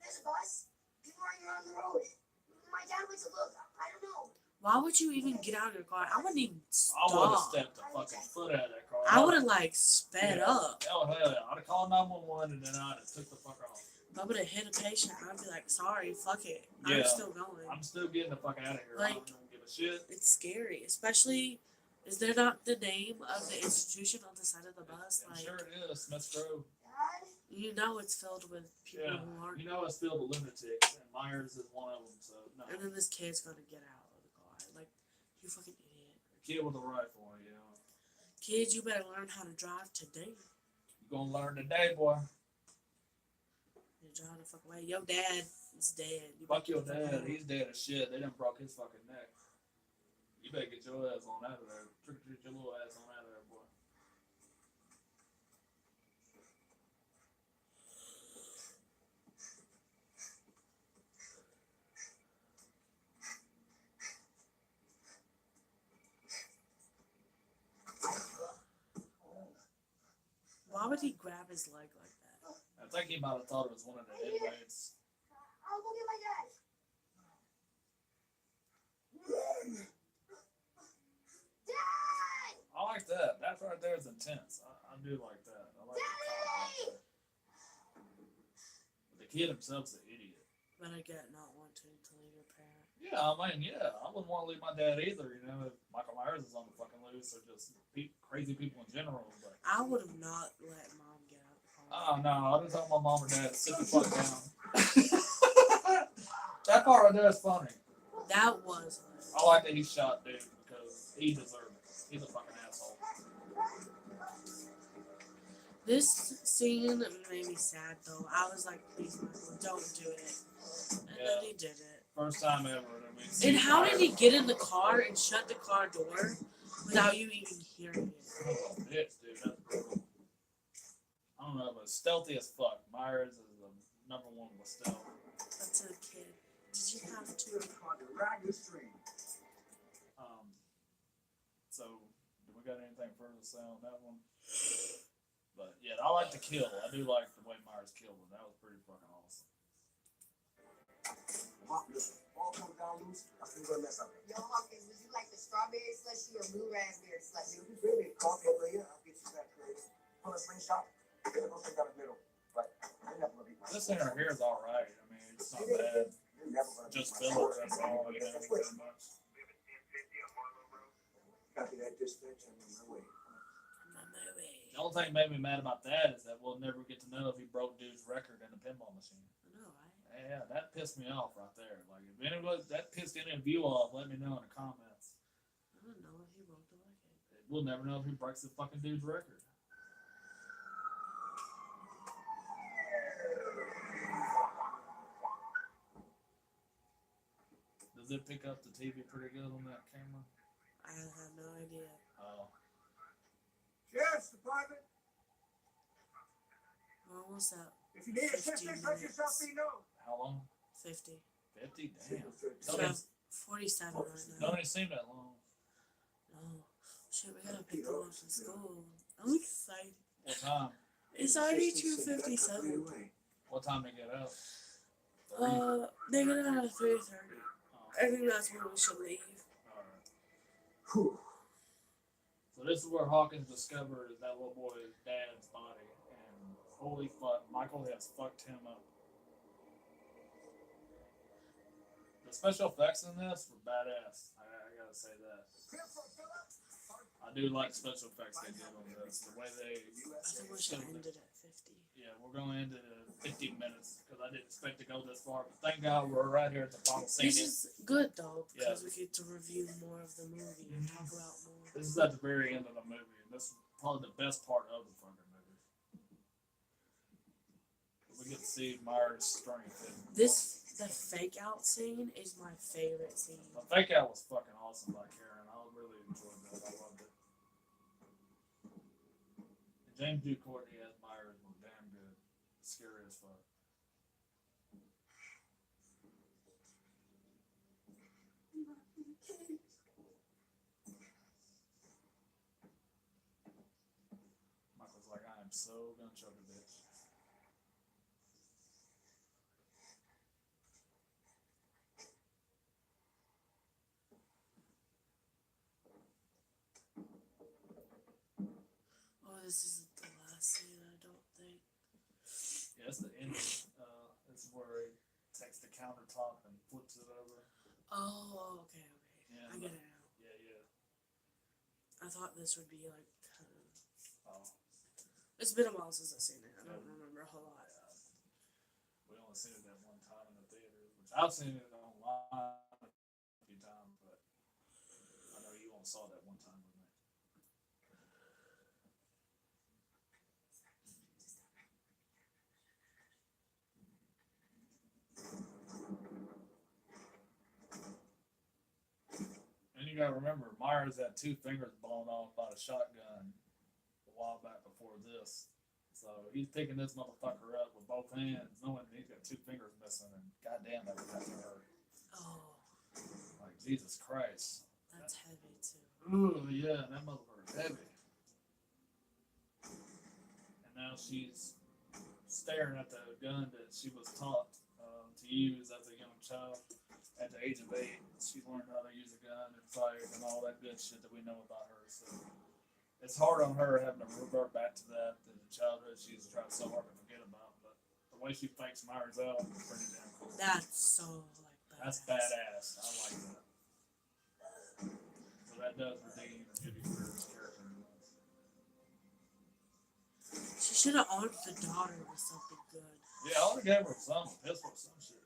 There's a bus. People are on the road. My dad went to look. I don't know.
Why would you even get out of your car? I wouldn't even
I would have
stop.
stepped a fucking foot out of that car.
I would have like sped
Yeah.
up.
Oh, hell yeah. I'd have called 911 and then I'd have took the fuck off.
If I would have hit a patient, I'd be like, sorry, fuck it.
Yeah.
I'm still going.
I'm still getting the fuck out of here. I
Like-
don't give a shit.
It's scary, especially. Is there not the name of the institution on the side of the bus?
I'm
Like,
sure it is. Smith Grove.
Dad?
you know, it's filled with people
Yeah.
who aren't.
You know it's filled with lunatics, and Myers is one of them, so no.
And then this kid's gonna get out of the car. Like, you fucking idiot.
Kid with a rifle, you know.
Kids, you better learn how to drive today.
You gonna learn today, boy.
You're driving the fuck away. Your dad is dead. You
Fuck
better
your
get the fuck
dad.
out.
He's dead as shit. They done broke his fucking neck. You better get your ass on out of there. Trick your little ass on out of there, boy.
Why would he grab his leg like that?
I think he might have thought it was one of the inmates.
I'll go get my dad. Dad!
I like that. That right there is intense. I do like that. I like the cop right there. But the kid himself's an idiot.
Better get not wanting to leave your parent.
Yeah, I mean, yeah, I wouldn't want to leave my dad either, you know, if Michael Myers is on the fucking loose or just crazy people in general. But,
I would have not let mom get out of the car.
oh, no, I didn't tell my mom or dad to sit the fuck down. That part right there is funny.
That was hilarious.
I like that he shot dude because he deserved it. He's a fucking asshole.
This scene made me sad though. I was like, please, Michael, don't do it. And then he did it.
First time ever that we see.
And how did he get in the car and shut the car door without you even hearing it?
Bitch, dude, that's brutal. I don't know, but stealthy as fuck. Myers is the number one with stealth.
That's a kid. Did you have to?
So, do we got anything further to say on that one? But yeah, I like the kill. I do like the way Myers killed him. That was pretty fucking awesome.
All comes down loose. I think we're gonna mess up.
Yo, Hawkins, would you like the strawberry slushy or blue raspberry slushy?
Really, coffee over here. I'll get you that crazy. Pull a slingshot. Get it, don't take out the middle. But I never gonna beat my.
This center here is all right. I mean, it's not bad.
You're never gonna beat
Just
my
filler, that's all. You know, pretty much.
Copy that dispatch. I'm on my way.
I'm on my way.
The only thing that made me mad about that is that we'll never get to know if he broke dude's record in the pinball machine.
I know, right?
Yeah, that pissed me off right there. Like, if anybody that pissed any of you off, let me know in the comments.
I don't know if he broke the record.
We'll never know if he breaks the fucking dude's record. Does it pick up the TV pretty good on that camera?
I have no idea.
Oh,
Sheriff's Department.
We're almost at
If you need
15
assistance, let yourself be known.
how long?
50.
50? Damn.
So
Don't even,
47 right now.
don't even seem that long.
No. Shit, we gotta pick them up from school. I'm excited.
What time?
It's already 2:57.
What time they get out?
They get out at 3:30.
Oh,
I think that's when we should leave.
alright. So this is where Hawkins discovered that little boy's dad's body, and holy fuck, Michael has fucked him up. The special effects in this were badass. I gotta say that. I do like special effects they did on this. The way they,
I think we should end it at 50.
yeah, we're going into 15 minutes because I didn't expect to go this far. But thank God we're right here at the final scene.
This is good though because
Yeah.
we get to review more of the movie and talk about more.
This is at the very end of the movie, and this is probably the best part of the fucking movie. We get to see Myers' strength. And
The fake out scene is my favorite scene.
the fake out was fucking awesome by Karen. I really enjoyed that. I loved it. And James D. Courtney as Myers was damn good. Scary as fuck. Michael's like, I am so gonna choke a bitch.
Oh, this isn't the last scene, I don't think.
Yeah, it's the ending. This is where he takes the countertop and flips it over.
Oh, okay.
Yeah,
I get it now.
yeah.
I thought this would be like kind of.
Oh,
It's been a while since I've seen it. I don't remember a whole lot.
we only seen it that one time in the theater, which I've seen it online a few times, but I know you only saw that one time with me. And you gotta remember, Myers had 2 fingers blown off by the shotgun a while back before this. So he's picking this motherfucker up with both hands, knowing that he's got 2 fingers missing, and goddamn, that would have to hurt.
Oh,
Like, Jesus Christ.
that's heavy too.
Ooh, yeah, that motherfucker's heavy. And now she's staring at the gun that she was taught to use as a young child. At the age of 8, she learned how to use a gun and fire and all that good shit that we know about her. So it's hard on her having to revert back to that in the childhood she's tried so hard to forget about. But the way she fakes Myers out is pretty damn cool.
That's so like badass.
That's badass. I like that. So that does redeem Judy Greer's character.
She should have armed the daughter with something good.
Yeah, I would have gave her some pistol or some shit.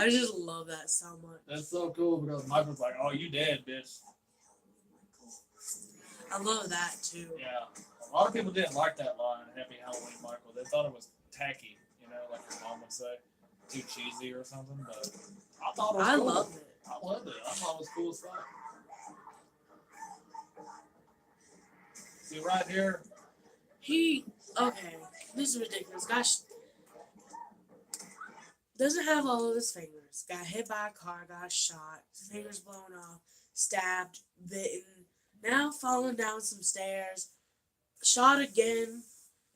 I just love that so much.
That's so cool because Michael's like, "Oh, you dead, bitch."
I love that too.
Yeah. A lot of people didn't like that line, "Happy Halloween, Michael." They thought it was tacky, you know, like your mom would say, too cheesy or something. But I thought it was
I
cool.
loved it.
I loved it. I thought it was cool as fuck. See right here.
Okay, this is ridiculous. Gosh, doesn't have all of his fingers. Got hit by a car, got shot, fingers blown off, stabbed, bitten, now falling down some stairs, shot again,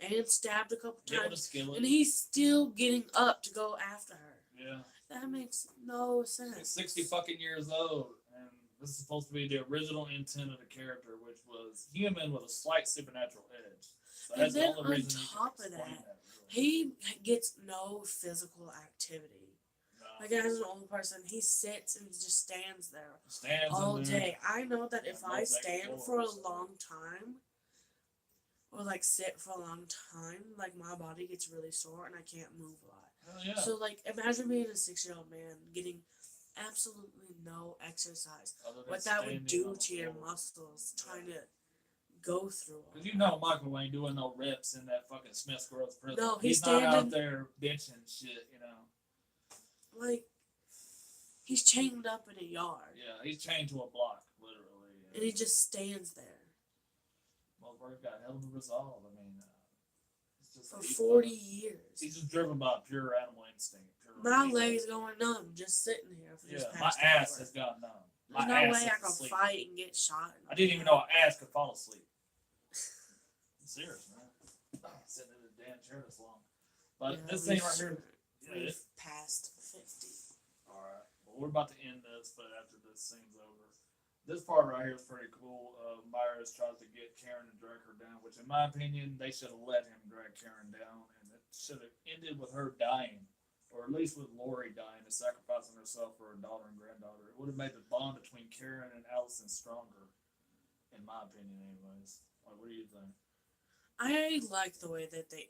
and stabbed a couple
Get with a
times.
skillet.
And he's still getting up to go after her.
Yeah.
That makes no
He's
sense.
60 fucking years old, and this is supposed to be the original intent of the character, which was human with a slight supernatural edge. So
And
that's the
then
only
on
reason you
top
can
of
explain
that,
really.
He gets no physical activity.
No.
Like as an old person, he sits and just stands there
Stands
all
in there.
day. I know that if
Yeah,
I
most active
stand for a
doors.
long time, or like sit for a long time, like my body gets really sore and I can't move a lot.
Hell yeah.
So like imagine being a 6-year-old man getting absolutely no exercise.
Other than
What that would
standing
do
on the
to your
floor.
muscles trying to go through all
Because you
that.
know Michael ain't doing no reps in that fucking Smith's Grove prison.
No, he's
not out
standing-
there benching shit, you know.
Like he's chained up in a yard
Yeah, he's chained to a block, literally.
and he just stands there
Motherfucker's got hell of a resolve. I mean, it's just
for
he's-
40 years.
He's just driven by pure animal instinct. Pure
My
ego.
legs going numb just sitting here for this
Yeah, my
past
ass
hour.
has gone numb.
There's
My
no
ass
way I
is
can
asleep.
fight and get shot.
I didn't even know an ass could fall asleep. I'm serious, man. Sitting in the damn chair this long. But
Yeah,
this
we've-
thing right here, yeah,
We've
it,
passed 50.
alright. Well, we're about to end this, but after this scene's over. This part right here is pretty cool. Myers tries to get Karen and drag her down, which in my opinion, they should have let him drag Karen down, and it should have ended with her dying. Or at least with Lori dying and sacrificing herself for her daughter and granddaughter. It would have made the bond between Karen and Allison stronger, in my opinion, anyways. Like, what do you think?
I like the way that they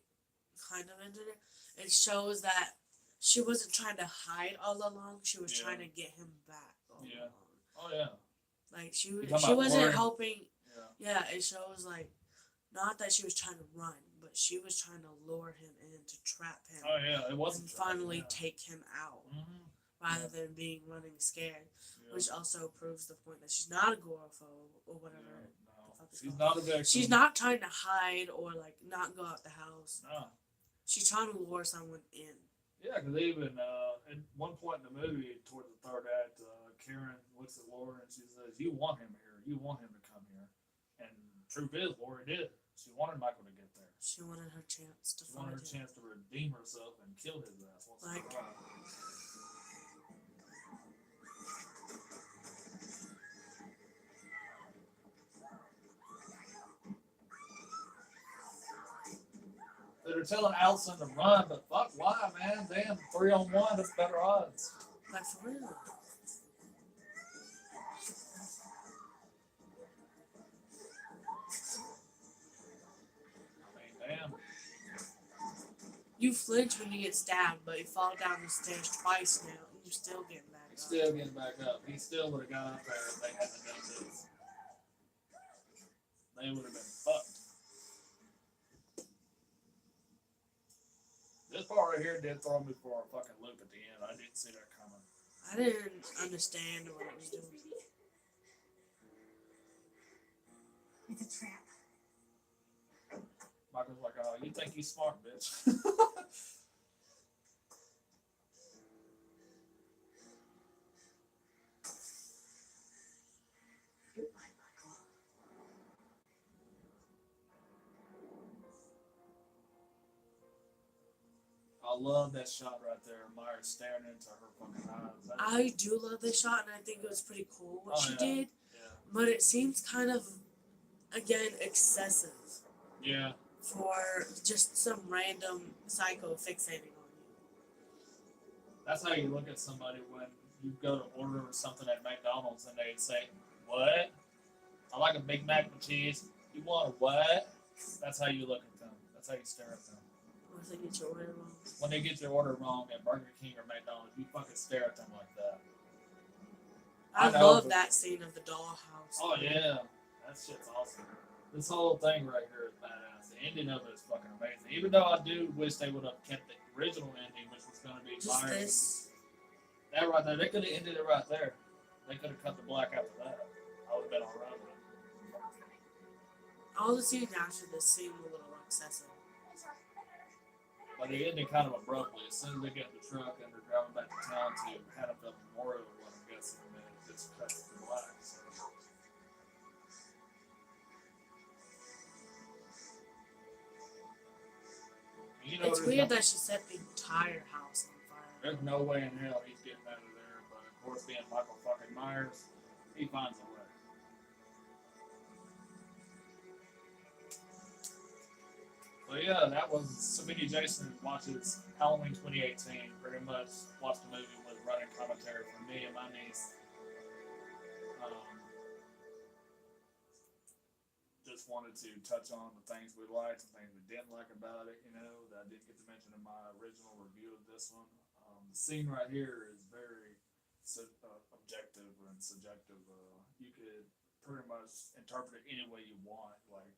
kind of ended it. It shows that she wasn't trying to hide all along. She was
Yeah.
trying to get him back all
Yeah.
along.
Oh yeah,
Like she
talking
she
about
wasn't
Lori?
helping.
yeah,
Yeah, it shows like not that she was trying to run, but she was trying to lure him in to trap him
oh yeah. It wasn't
and
true,
finally
yeah.
take him out
Mhm.
rather than being running scared.
Yeah.
Which also proves the point that she's not a agoraphobe or whatever.
Yeah, no,
the fuck it's
she's
called.
not a victim.
She's not trying to hide or like not go out the house.
No.
She's trying to lure someone in.
Yeah, because even at one point in the movie, towards the third act, Karen looks at Laura and she says, "You want him here. You want him to come here." And truth is, Laura did. She wanted Michael to get there.
She wanted her chance to
She wanted
find
her
him.
chance to redeem herself and kill his ass once and
Like-
for all. They're telling Allison to run, but fuck, why, man? Damn, 3-on-1, that's better odds.
Like for real.
I mean, damn.
You flinch when you get stabbed, but you fall down the stairs twice now, and you're still getting back
He's
up.
still getting back up. He still would have got up there if they hadn't done this. They would have been fucked. This part right here did throw me for a fucking loop at the end. I didn't see that coming.
I didn't understand what it was doing.
It's a trap.
Michael's like, "Oh, you think you smart, bitch."
Goodbye, Michael.
I love that shot right there. Myers staring into her fucking eyes. That-
I do love this shot, and I think it was pretty cool what
Oh,
she
yeah.
did,
yeah.
but it seems kind of, again, excessive
Yeah.
for just some random psycho fixating on you.
That's how you look at somebody when you go to order something at McDonald's and they say, "What? I like a Big Mac and cheese. You want a what?" That's how you look at them. That's how you stare at them.
Once they get your order wrong.
When they get your order wrong at Burger King or McDonald's, you fucking stare at them like that.
I
know,
love
but-
that scene of the dollhouse.
Oh yeah, that shit's awesome. This whole thing right here is badass. The ending of it is fucking amazing. Even though I do wish they would have kept the original ending, which was gonna be
Just
Myers.
this.
That right there, they could have ended it right there. They could have cut the black after that. I would have been alright with it.
All the scenes after this seem a little excessive.
But it ended kind of abruptly. As soon as they get in the truck and they're driving back to town to Hannaford Memorial, what I'm guessing, and then it just cuts to black. So. You know,
It's
there's
weird
no-
that she set the entire house on fire.
There's no way in hell he's getting out of there, but of course, being Michael fucking Myers, he finds a way. But yeah, that was Samini Jason watches Halloween 2018. Pretty much watched the movie with running commentary from me and my niece. Just wanted to touch on the things we liked and things we didn't like about it, you know, that I didn't get to mention in my original review of this one. The scene right here is very objective and subjective. You could pretty much interpret it any way you want. Like,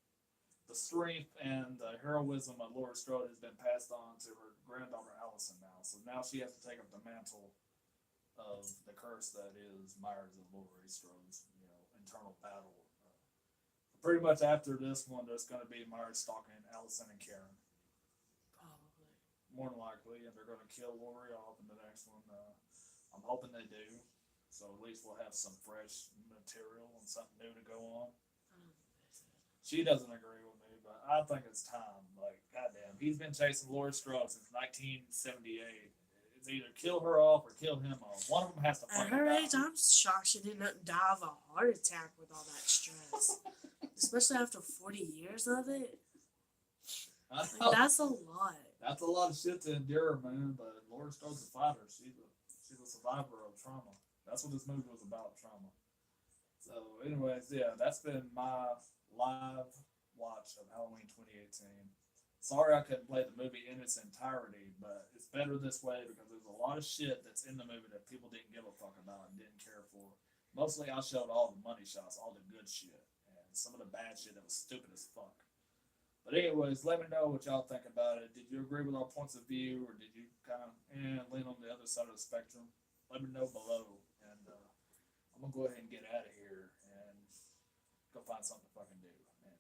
the strength and the heroism of Laura Strode has been passed on to her granddaughter Allison now. So now she has to take up the mantle of the curse that is Myers and Laurie Strode's, you know, internal battle. Pretty much after this one, there's going to be Myers stalking Allison and Karen.
Probably.
More than likely, and they're going to kill Laurie off in the next one. I'm hoping they do. So at least we'll have some fresh material and something new to go on.
I don't think so.
She doesn't agree with me, but I think it's time. Like, goddamn, he's been chasing Laurie Strode since 1978. It's either kill her off or kill him off. One of them has to
At
fucking
her
die.
age, I'm shocked she didn't die of a heart attack with all that stress. Especially after 40 years of it.
I
Like,
know.
that's a lot.
That's a lot of shit to endure, man. But Laurie Strode's a fighter. She's a survivor of trauma. That's what this movie was about, trauma. So, anyways, yeah, that's been my live watch of Halloween 2018. Sorry I couldn't play the movie in its entirety, but it's better this way because there's a lot of shit that's in the movie that people didn't give a fuck about and didn't care for. Mostly I showed all the money shots, all the good shit, and some of the bad shit that was stupid as fuck. But anyways, let me know what y'all think about it. Did you agree with our points of view, or did you kind of lean on the other side of the spectrum? Let me know below, and I'm gonna go ahead and get out of here and go find something to fucking do. And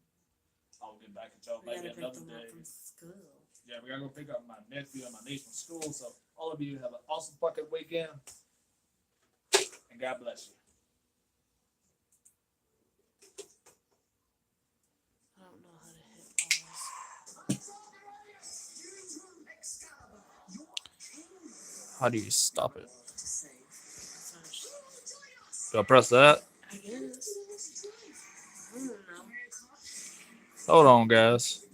I'll get back at y'all
We
maybe
gotta pick
another
them up
day.
from school.
Yeah, we gotta go pick up my nephew and my niece from school. So all of you have an awesome fucking weekend, and God bless you.
I don't know how to hit pause.
How do you stop it?
Finish.
Do I press that?
I guess. I don't know.
Hold on, guys.